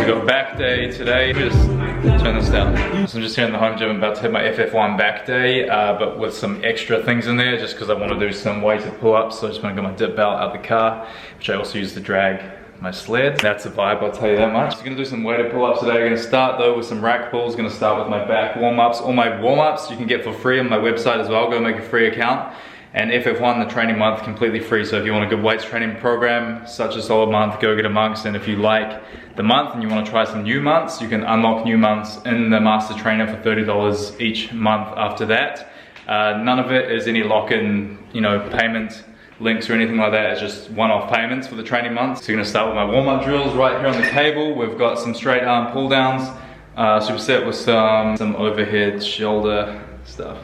We got back day today. Let me just turn this down. So I'm just here in the home gym. I'm about to hit my FF1 back day, but with some extra things in there, just because I want to do some weighted pull-ups. So I just want to get my dip belt out the car, which I also use to drag my sled. That's a vibe, I'll tell you that much. So I'm gonna do some weighted pull-ups today. I'm gonna start though with some rack pulls. Gonna start with my back warm-ups. All my warm-ups you can get for free on my website as well. Go make a free account. And FF1, the training month, completely free. So if you want a good weights training program, such a solid month, go get amongst. And if you like the month and you want to try some new months, you can unlock new months in the Master Trainer for $30 each month after that. None of it is any lock-in, payment links or anything like that. It's just one-off payments for the training months. So you're gonna start with my warm-up drills right here on the table. We've got some straight arm pull downs, superset with some overhead shoulder stuff.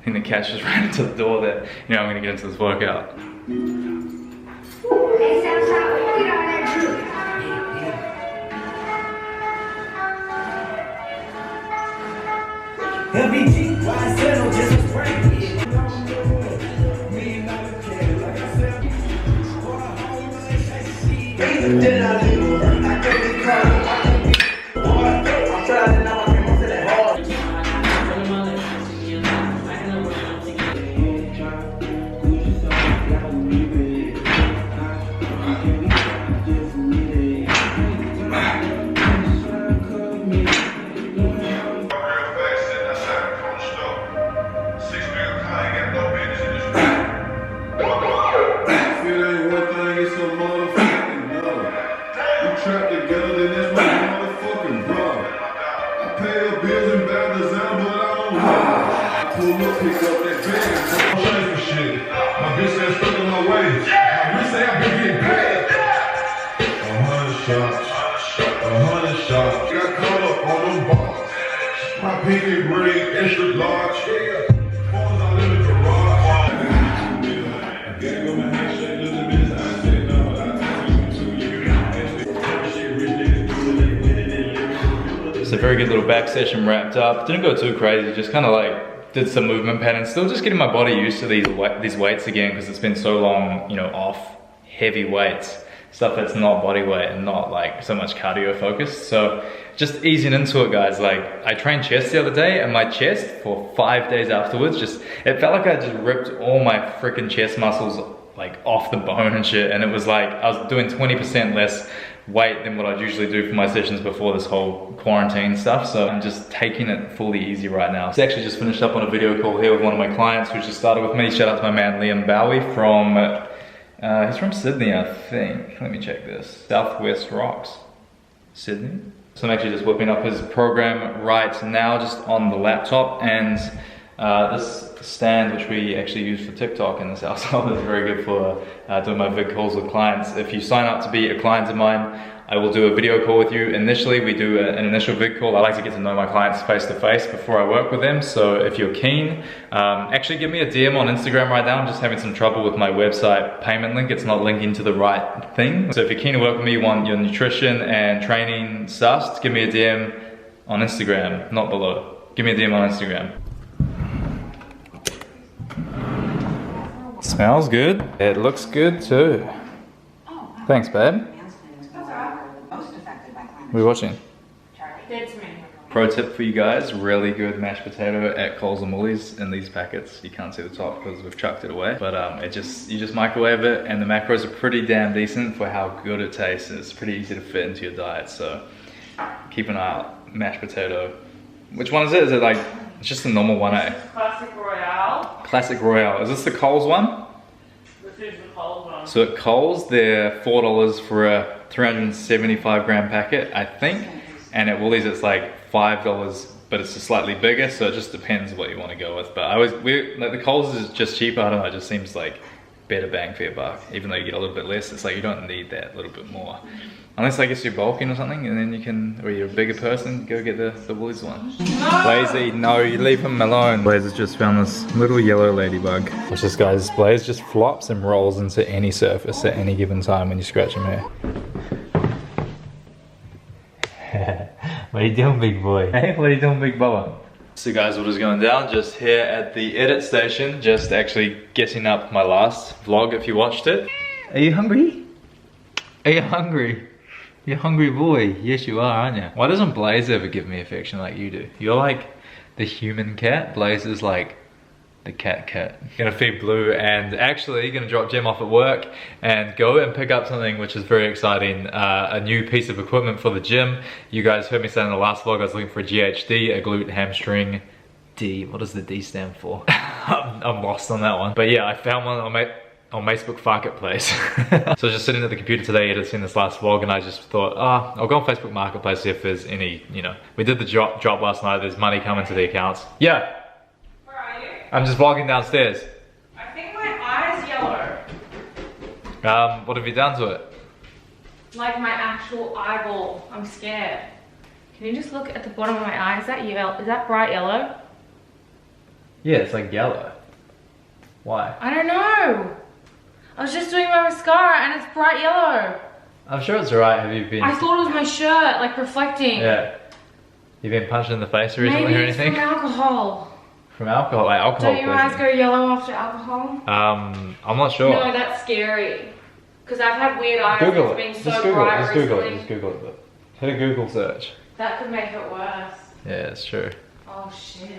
I think the cat just ran into the door there. I'm gonna get into this workout. It's a very good little back session wrapped up. Didn't go too crazy, just kind of like did some movement patterns. Still just getting my body used to these weights again, because it's been so long, off heavy weights. Stuff that's not body weight and not like so much cardio focused. So just easing into it, guys. Like I trained chest the other day, and my chest for 5 days afterwards, it felt like I just ripped all my freaking chest muscles like off the bone and shit. And it was like I was doing 20% less weight than what I'd usually do for my sessions before this whole quarantine stuff. So I'm just taking it fully easy right now. So I actually just finished up on a video call here with one of my clients who just started with me. Shout out to my man Liam Bowie from he's from Sydney, I think. Let me check this. Southwest Rocks, Sydney. So I'm actually just whipping up his program right now, just on the laptop. And this stand, which we actually use for TikTok in this household, is very good for doing my vid calls with clients. If you sign up to be a client of mine, I will do a video call with you. Initially, we do an initial vid call. I like to get to know my clients face to face before I work with them. So if you're keen, actually give me a DM on Instagram right now. I'm just having some trouble with my website payment link. It's not linking to the right thing. So if you're keen to work with me, you want your nutrition and training sussed, give me a DM on Instagram, not below. Give me a DM on Instagram. Smells good. It looks good too. Thanks, babe. What are you watching? Pro tip for you guys, really good mashed potato at Coles and Woolies in these packets. You can't see the top because we've chucked it away. But you just microwave it, and the macros are pretty damn decent for how good it tastes. It's pretty easy to fit into your diet, so keep an eye out. Mashed potato. Which one is it? Is it like, it's just the normal one, eh? Classic Royale. Classic Royale. Is this the Coles one? This is the Coles one. So at Coles, they're $4 for a 375 gram packet, I think. And at Woolies, it's like $5, but it's just slightly bigger. So it just depends what you want to go with. But like the Coles is just cheaper. I don't know, it just seems like better bang for your buck. Even though you get a little bit less, it's like you don't need that little bit more. Unless I guess you're bulking or something, and then you can, or you're a bigger person, go get the Woolies one. Blazy, no, you leave him alone. Blaze has just found this little yellow ladybug. Watch this, guys. Blaze just flops and rolls into any surface at any given time when you scratch him here. What are you doing, big boy? Hey, what are you doing, big Bubba? So guys, what is going down? Just here at the edit station, just actually getting up my last vlog if you watched it. Are you hungry? Are you hungry? You're a hungry boy. Yes, you are, aren't you? Why doesn't Blaze ever give me affection like you do? You're like the human cat. Blaze is like the cat. Gonna feed Blue and actually gonna drop Jem off at work and go and pick up something which is very exciting. A new piece of equipment for the gym. You guys heard me say in the last vlog I was looking for a GHD, a glute hamstring D. What does the D stand for? I'm lost on that one. But yeah, I found one on Facebook Marketplace. So I was just sitting at the computer today editing this last vlog and I just thought, I'll go on Facebook Marketplace, see if there's any, you know, we did the drop last night, there's money coming to the accounts. Yeah. Where are you? I'm just vlogging downstairs. I think my eye's yellow. What have you done to it? Like my actual eyeball. I'm scared. Can you just look at the bottom of my eye? Is that yellow? Is that bright yellow? Yeah, it's like yellow. Why? I don't know. I was just doing my mascara and it's bright yellow. I'm sure it's alright. Have you been... I thought it was my shirt, like reflecting. Yeah. You've been punched in the face recently Maybe or it's anything? from alcohol. From alcohol? Like alcohol Don't your eyes poisoning? go yellow after alcohol? I'm not sure. No, that's scary. Because I've had weird eyes Google that's it. been Just so Google it. bright Just Google recently. it. Just Google it. Hit a Google search. That could make it worse. Yeah, it's true. Oh shit.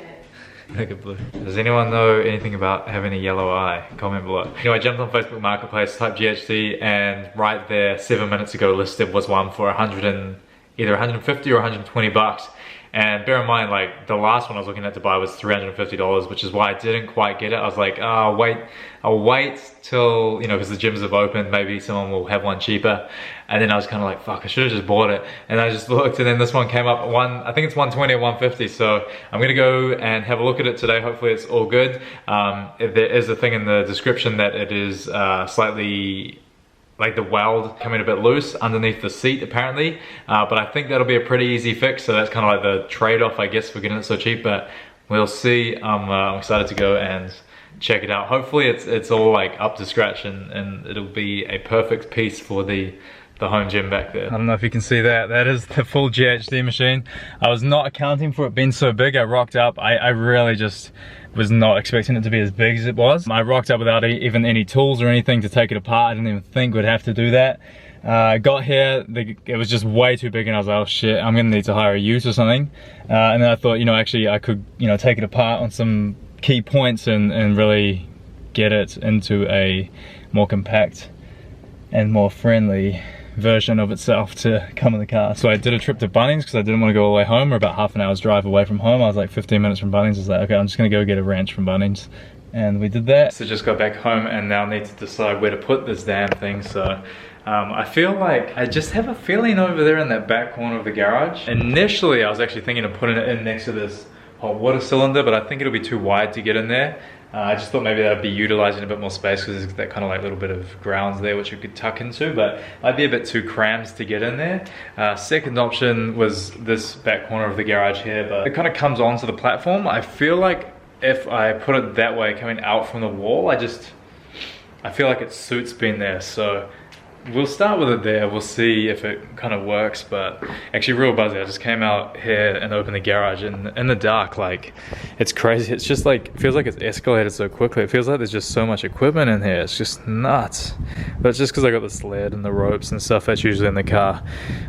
Look at Blue. Does anyone know anything about having a yellow eye? Comment below. Anyway, I jumped on Facebook Marketplace, typed GHD, and right there, 7 minutes ago, listed was one for either 150 or 120 bucks. And bear in mind, like, the last one I was looking at to buy was $350, which is why I didn't quite get it. I was like, I'll wait till, you know, because the gyms have opened, maybe someone will have one cheaper. And then I was kind of like, fuck, I should have just bought it. And I just looked, and then this one came up at I think it's 120 or 150. So I'm gonna go and have a look at it today. Hopefully it's all good. There is a thing in the description that it is slightly, like the weld coming a bit loose underneath the seat apparently, but I think that'll be a pretty easy fix, so that's kind of like the trade-off I guess for getting it so cheap, but we'll see. I'm excited to go and check it out. Hopefully it's all like up to scratch and it'll be a perfect piece for the home gym back there. I don't know if you can see that. That is the full GHD machine. I was not accounting for it being so big. I rocked up. I really just was not expecting it to be as big as it was. I rocked up without even any tools or anything to take it apart. I didn't even think we'd have to do that. I got here, it was just way too big and I was like, oh shit, I'm gonna need to hire a ute or something. And then I thought, you know, actually I could, you know, take it apart on some key points and really get it into a more compact and more friendly version of itself to come in the car. So I did a trip to Bunnings because I didn't want to go all the way home. We're about half an hour's drive away from home. I was like 15 minutes from Bunnings. I was like, okay, I'm just gonna go get a wrench from Bunnings. And we did that. So just got back home and now need to decide where to put this damn thing. So I feel like I just have a feeling over there in that back corner of the garage. Initially, I was actually thinking of putting it in next to this hot water cylinder, but I think it'll be too wide to get in there. I just thought maybe that'd be utilizing a bit more space because there's that kind of like little bit of grounds there which you could tuck into, but I'd be a bit too crammed to get in there. Second option was this back corner of the garage here, but it kind of comes onto the platform. I feel like if I put it that way coming out from the wall, I feel like it suits being there. So we'll start with it there. We'll see if it kind of works, but actually real buzzy. I just came out here and opened the garage and in the dark, like, it's crazy. It's just like, it feels like it's escalated so quickly. It feels like there's just so much equipment in here. It's just nuts. But it's just because I got the sled and the ropes and stuff that's usually in the car,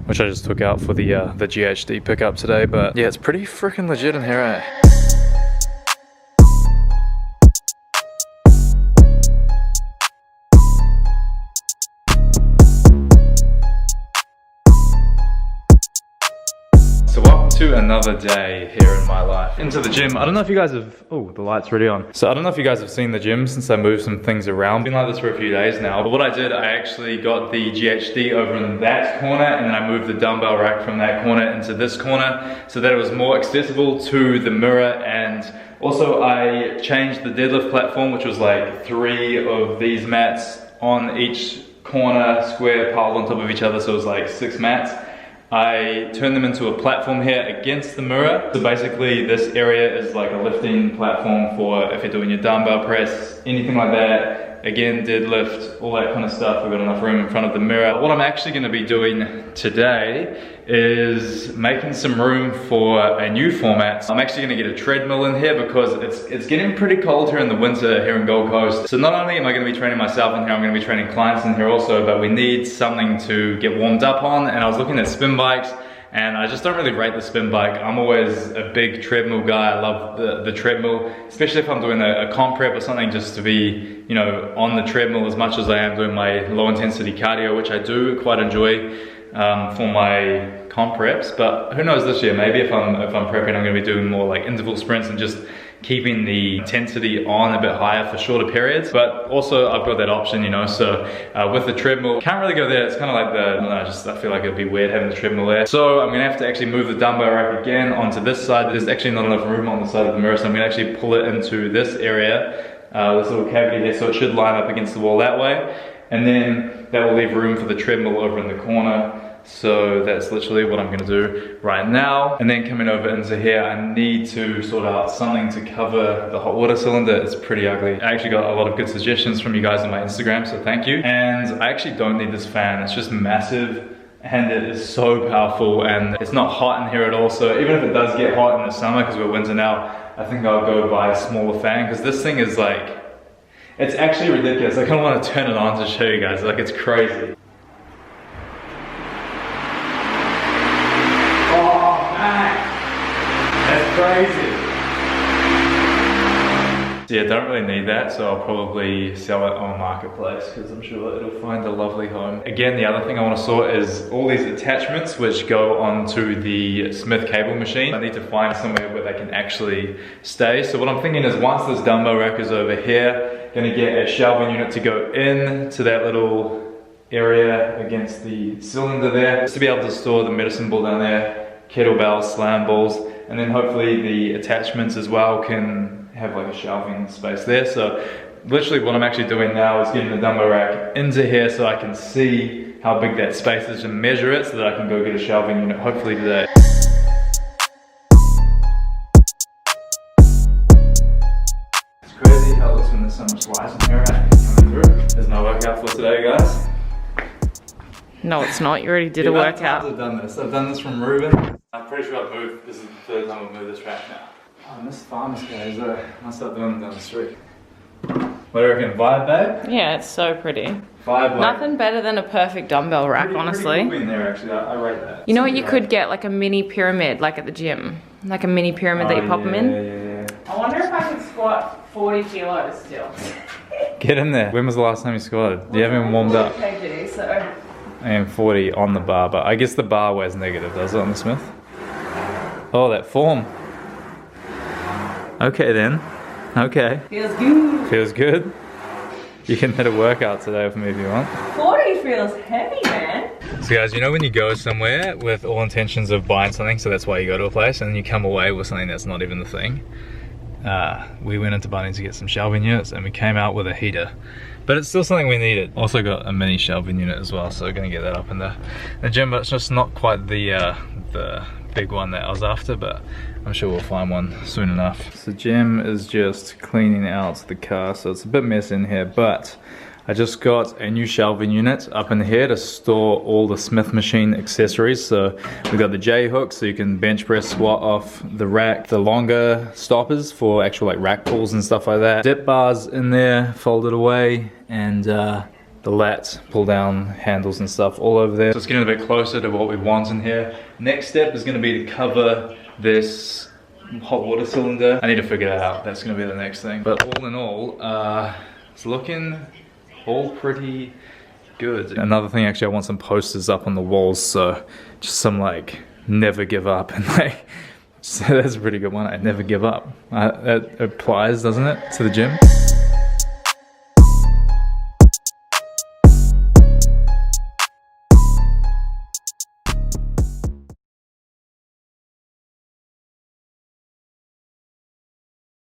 which I just took out for the GHD pickup today. But yeah, it's pretty freaking legit in here, eh? To another day here in my life. Into the gym. I don't know if you guys have, oh, the light's already on. So I don't know if you guys have seen the gym since I moved some things around. Been like this for a few days now. But what I did, I actually got the GHD over in that corner and then I moved the dumbbell rack from that corner into this corner so that it was more accessible to the mirror. And also I changed the deadlift platform, which was like 3 of these mats on each corner, square, piled on top of each other. So it was like 6 mats. I turned them into a platform here against the mirror. So basically this area is like a lifting platform for if you're doing your dumbbell press, anything like that. Again, deadlift, all that kind of stuff. We've got enough room in front of the mirror. What I'm actually gonna be doing today is making some room for a new format. I'm actually gonna get a treadmill in here because it's getting pretty cold here in the winter here in Gold Coast. So not only am I gonna be training myself in here, I'm gonna be training clients in here also, but we need something to get warmed up on. And I was looking at spin bikes, and I just don't really rate the spin bike. I'm always a big treadmill guy. I love the treadmill, especially if I'm doing a comp prep or something, just to be, you know, on the treadmill as much as I am doing my low intensity cardio, which I do quite enjoy for my comp preps. But who knows this year, maybe if I'm prepping, I'm gonna be doing more like interval sprints and just keeping the intensity on a bit higher for shorter periods. But also I've got that option, you know, so with the treadmill, can't really go there. It's kind of like I feel like it'd be weird having the treadmill there. So I'm gonna have to actually move the dumbbell rack again onto this side. There's actually not enough room on the side of the mirror, so I'm gonna actually pull it into this area, this little cavity here, so it should line up against the wall that way. And then that will leave room for the treadmill over in the corner. So that's literally what I'm gonna do right now. And then coming over into here, I need to sort out something to cover the hot water cylinder. It's pretty ugly. I actually got a lot of good suggestions from you guys on my Instagram, so thank you. And I actually don't need this fan. It's just massive and it is so powerful, and it's not hot in here at all. So even if it does get hot in the summer, because we're winter now, I think I'll go buy a smaller fan, because this thing is like, it's actually ridiculous. I kind of want to turn it on to show you guys. Like, it's crazy. Crazy. So yeah, don't really need that, so I'll probably sell it on Marketplace because I'm sure it'll find a lovely home. Again, the other thing I want to sort is all these attachments which go onto the Smith cable machine. I need to find somewhere where they can actually stay. So what I'm thinking is, once this dumbbell rack is over here, gonna get a shelving unit to go in to that little area against the cylinder there, just to be able to store the medicine ball down there, kettlebells, slam balls, and then hopefully the attachments as well can have like a shelving space there. So literally what I'm actually doing now is getting the dumbbell rack into here so I can see how big that space is and measure it so that I can go get a shelving unit hopefully today. It's crazy how it looks when there's so much light in here coming through. There's no workout for today, guys. No, it's not. You already did a workout. I've done this. I've done this from Ruben. I'm pretty sure I've moved. This is the third time I've moved this rack now. Oh, I miss farmers guys though. I might start doing them down the street. What do you reckon? Vibe, babe? Yeah, it's so pretty. Vibe, like, nothing better than a perfect dumbbell rack, honestly. Pretty cool in there, actually. I rate that. You know what? You could get like a mini pyramid, like at the gym. Like a mini pyramid that you pop them in. Yeah. I wonder if I could squat 40 kilos still. Get in there. When was the last time you squatted? You haven't even warmed up. kg, so. And 40 on the bar, but I guess the bar weighs negative, does it, on the Smith? Oh, that form. Okay then. Okay. Feels good. Feels good. You can hit a workout today with me if you want. 40 feels heavy, man. So guys, you know when you go somewhere with all intentions of buying something, so that's why you go to a place, and then you come away with something that's not even the thing. We went into Bunnings to get some shelving units and we came out with a heater. But it's still something we needed. Also got a mini shelving unit as well, so we're gonna get that up in the gym, but it's just not quite the big one that I was after, but I'm sure we'll find one soon enough. So Jem is just cleaning out the car, so it's a bit messy in here, but I just got a new shelving unit up in here to store all the Smith machine accessories. So we've got the J hook, so you can bench press squat off the rack, the longer stoppers for actual like rack pulls and stuff like that, dip bars in there folded away, and the lat pull down handles and stuff all over there. So it's getting a bit closer to what we want in here. Next step is going to be to cover this hot water cylinder. I need to figure that out. That's going to be the next thing. But all in all, it's looking all pretty good. Another thing, actually, I want some posters up on the walls, so just some like never give up, and like, so that's a pretty good one. I never give up. That applies, doesn't it, to the gym?